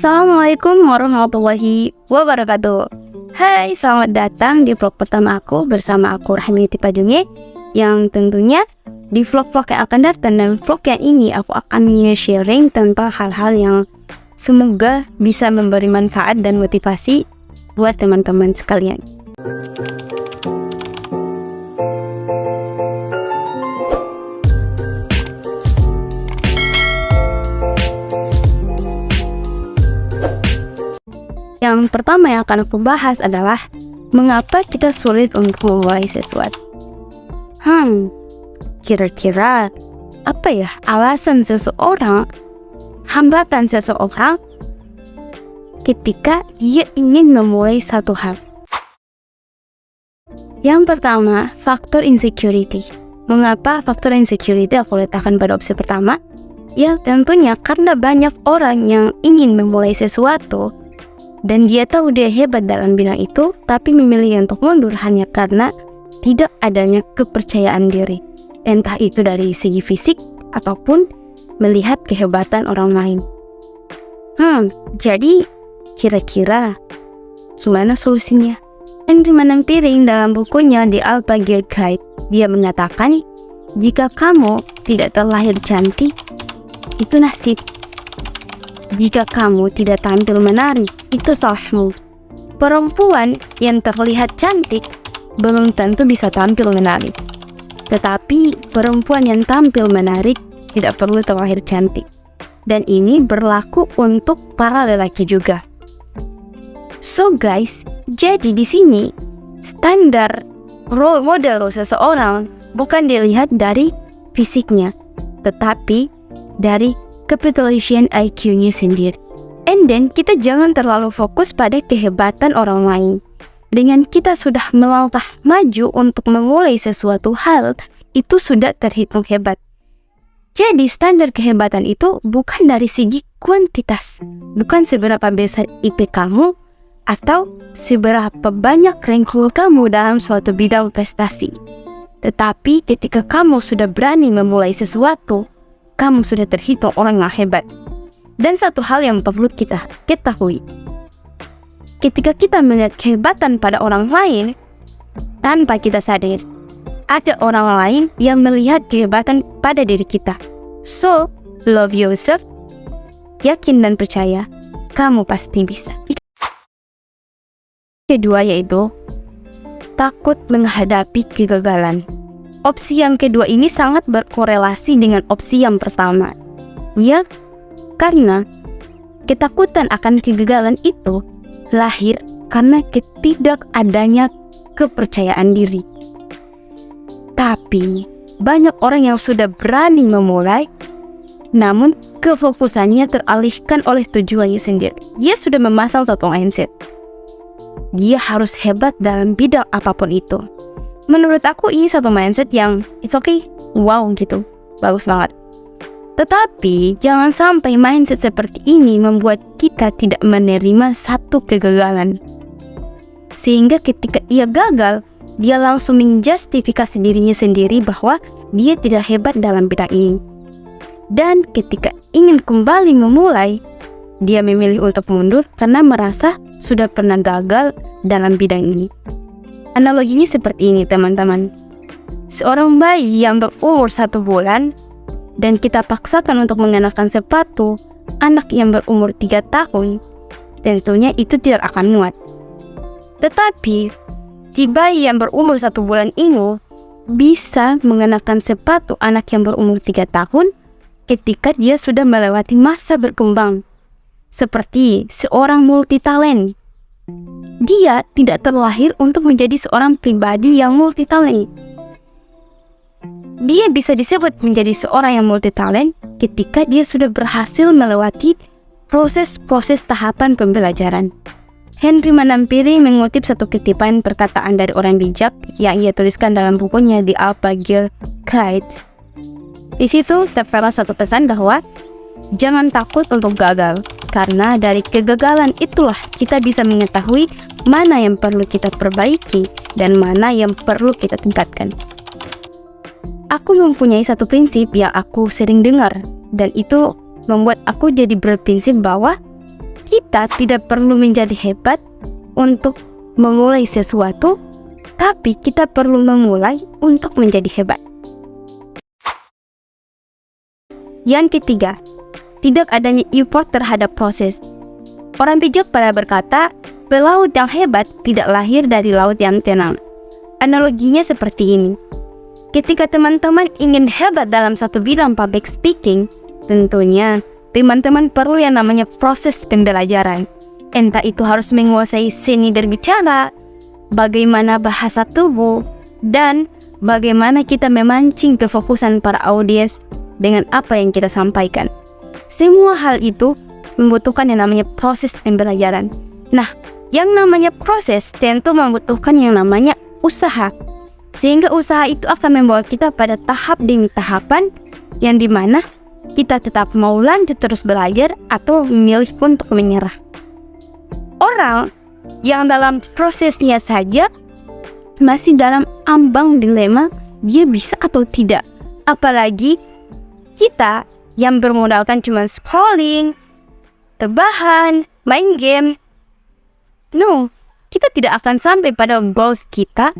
Assalamualaikum warahmatullahi wabarakatuh. Hai, selamat datang di vlog pertama aku bersama aku Rahmi Tipadunge. Yang tentunya di vlog-vlog yang akan datang dan vlog yang ini aku akan sharing tentang hal-hal yang semoga bisa memberi manfaat dan motivasi buat teman-teman sekalian. Yang pertama yang akan aku bahas adalah mengapa kita sulit untuk memulai sesuatu. Kira-kira apa ya alasan seseorang, hambatan seseorang ketika dia ingin memulai satu hal? Yang pertama, faktor insecurity. Mengapa faktor insecurity aku letakkan pada opsi pertama? Ya tentunya karena banyak orang yang ingin memulai sesuatu dan dia tahu dia hebat dalam bidang itu, tapi memilih untuk mundur hanya karena tidak adanya kepercayaan diri. Entah itu dari segi fisik ataupun melihat kehebatan orang lain. Jadi kira-kira gimana solusinya? Henry Manampiring dalam bukunya The Alpha Gear Guide, dia mengatakan, jika kamu tidak terlahir cantik, itu nasib. Jika kamu tidak tampil menarik, itu salahmu. Perempuan yang terlihat cantik belum tentu bisa tampil menarik. Tetapi perempuan yang tampil menarik tidak perlu terlahir cantik. Dan ini berlaku untuk para lelaki juga. So guys, jadi di sini standar role model seseorang bukan dilihat dari fisiknya, tetapi dari capitalization IQ-nya sendiri. And then kita jangan terlalu fokus pada kehebatan orang lain. Dengan kita sudah melangkah maju untuk memulai sesuatu hal, itu sudah terhitung hebat. Jadi standar kehebatan itu bukan dari segi kuantitas, bukan seberapa besar IP kamu atau seberapa banyak ranking kamu dalam suatu bidang prestasi. Tetapi ketika kamu sudah berani memulai sesuatu, kamu sudah terhitung orang yang hebat. Dan satu hal yang perlu kita ketahui, ketika kita melihat kehebatan pada orang lain, tanpa kita sadar, ada orang lain yang melihat kehebatan pada diri kita. So, love yourself, yakin dan percaya, kamu pasti bisa. Kedua yaitu, takut menghadapi kegagalan. Opsi yang kedua ini sangat berkorelasi dengan opsi yang pertama. Ya, karena ketakutan akan kegagalan itu lahir karena ketidakadanya kepercayaan diri. Tapi banyak orang yang sudah berani memulai, namun kefokusannya teralihkan oleh tujuannya sendiri. Dia sudah memasang satu mindset. Dia harus hebat dalam bidang apapun itu. Menurut aku ini satu mindset yang it's okay, wow gitu, bagus banget. Tetapi jangan sampai mindset seperti ini membuat kita tidak menerima satu kegagalan. Sehingga ketika ia gagal, dia langsung menjustifikasi dirinya sendiri bahwa dia tidak hebat dalam bidang ini. Dan ketika ingin kembali memulai, dia memilih untuk mundur karena merasa sudah pernah gagal dalam bidang ini. Analoginya seperti ini teman-teman. Seorang bayi yang berumur 1 bulan dan kita paksakan untuk mengenakan sepatu anak yang berumur 3 tahun, tentunya itu tidak akan muat. Tetapi si bayi yang berumur 1 bulan ini bisa mengenakan sepatu anak yang berumur 3 tahun ketika dia sudah melewati masa berkembang. Seperti seorang multitalent. Dia tidak terlahir untuk menjadi seorang pribadi yang multitalent. Dia bisa disebut menjadi seorang yang multitalent ketika dia sudah berhasil melewati proses-proses tahapan pembelajaran. Henry Manampiring mengutip satu kutipan perkataan dari orang bijak yang ia tuliskan dalam bukunya The Alpha Gear Guide. Di situ terdapat satu pesan bahwa jangan takut untuk gagal, karena dari kegagalan itulah kita bisa mengetahui mana yang perlu kita perbaiki dan mana yang perlu kita tingkatkan. Aku mempunyai satu prinsip yang aku sering dengar, dan itu membuat aku jadi berprinsip bahwa kita tidak perlu menjadi hebat untuk memulai sesuatu, tapi kita perlu memulai untuk menjadi hebat. Yang ketiga, tidak adanya effort terhadap proses. Orang bijak pada berkata, pelaut yang hebat tidak lahir dari laut yang tenang. Analoginya seperti ini. Ketika teman-teman ingin hebat dalam satu bidang public speaking, tentunya teman-teman perlu yang namanya proses pembelajaran. Entah itu harus menguasai seni berbicara, bagaimana bahasa tubuh, dan bagaimana kita memancing kefokusan para audiens dengan apa yang kita sampaikan. Semua hal itu membutuhkan yang namanya proses pembelajaran. Nah, yang namanya proses tentu membutuhkan yang namanya usaha. Sehingga usaha itu akan membawa kita pada tahap demi tahapan yang dimana kita tetap mau lanjut terus belajar atau memilih untuk menyerah. Orang yang dalam prosesnya saja masih dalam ambang dilema dia bisa atau tidak. Apalagi kita yang bermodalkan cuma scrolling, rebahan, main game. No, kita tidak akan sampai pada goals kita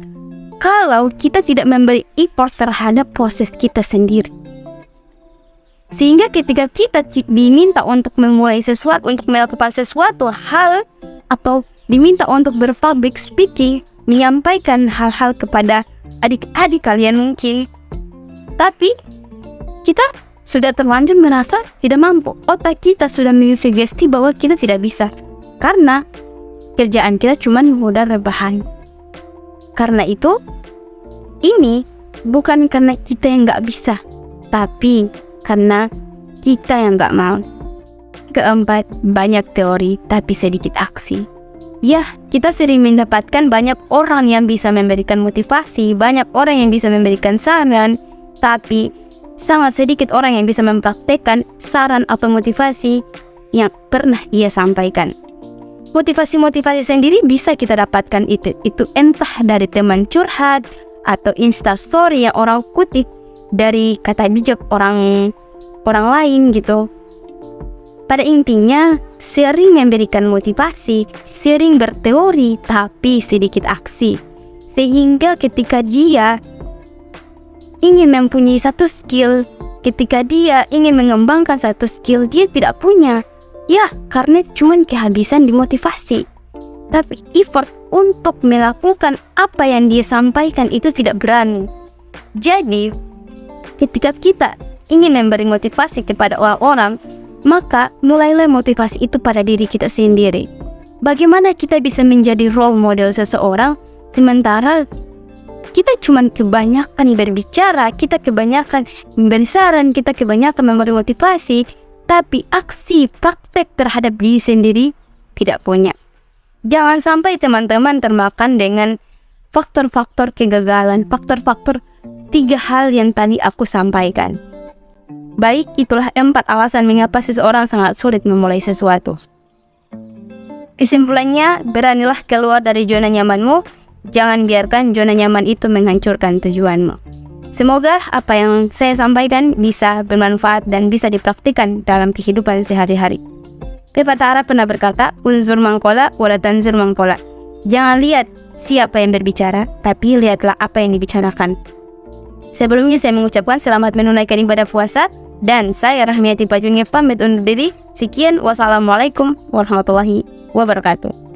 kalau kita tidak memberi effort terhadap proses kita sendiri. Sehingga ketika kita diminta untuk memulai sesuatu, untuk melakukan sesuatu hal, atau diminta untuk berpublic speaking, menyampaikan hal-hal kepada adik-adik kalian mungkin, tapi kita sudah terlanjur merasa tidak mampu. Otak kita sudah mensugesti bahwa kita tidak bisa, karena kerjaan kita cuma modal rebahan. Karena itu, ini bukan karena kita yang nggak bisa, tapi karena kita yang nggak mau. Keempat, banyak teori tapi sedikit aksi. Ya, kita sering mendapatkan banyak orang yang bisa memberikan motivasi, banyak orang yang bisa memberikan saran, tapi sangat sedikit orang yang bisa mempraktekkan saran atau motivasi yang pernah ia sampaikan. Motivasi-motivasi sendiri bisa kita dapatkan itu entah dari teman curhat atau instastory yang orang kutip dari kata bijak orang lain gitu. Pada intinya, sering memberikan motivasi, sering berteori tapi sedikit aksi. Sehingga ketika dia ingin mempunyai satu skill, ketika dia ingin mengembangkan satu skill, dia tidak punya. Ya, karena cuma kehabisan dimotivasi. Tapi effort untuk melakukan apa yang dia sampaikan itu tidak berani. Jadi, ketika kita ingin memberi motivasi kepada orang-orang, maka mulailah motivasi itu pada diri kita sendiri. Bagaimana kita bisa menjadi role model seseorang, sementara kita cuma kebanyakan berbicara, kita kebanyakan memberi saran, kita kebanyakan memberi motivasi, tapi aksi praktek terhadap diri sendiri tidak punya. Jangan sampai teman-teman termakan dengan faktor-faktor kegagalan, faktor-faktor 3 hal yang tadi aku sampaikan. Baik, itulah 4 alasan mengapa seseorang sangat sulit memulai sesuatu. Kesimpulannya, beranilah keluar dari zona nyamanmu. Jangan biarkan zona nyaman itu menghancurkan tujuanmu. Semoga apa yang saya sampaikan bisa bermanfaat dan bisa dipraktikkan dalam kehidupan sehari-hari. Pepatah Arab pernah berkata, "Unzur mangkola, wala tanzur mangkola." Jangan lihat siapa yang berbicara, tapi lihatlah apa yang dibicarakan. Sebelumnya saya mengucapkan selamat menunaikan ibadah puasa, dan saya Rahmiati Pajungi pamit undur diri. Sekian, wassalamualaikum warahmatullahi wabarakatuh.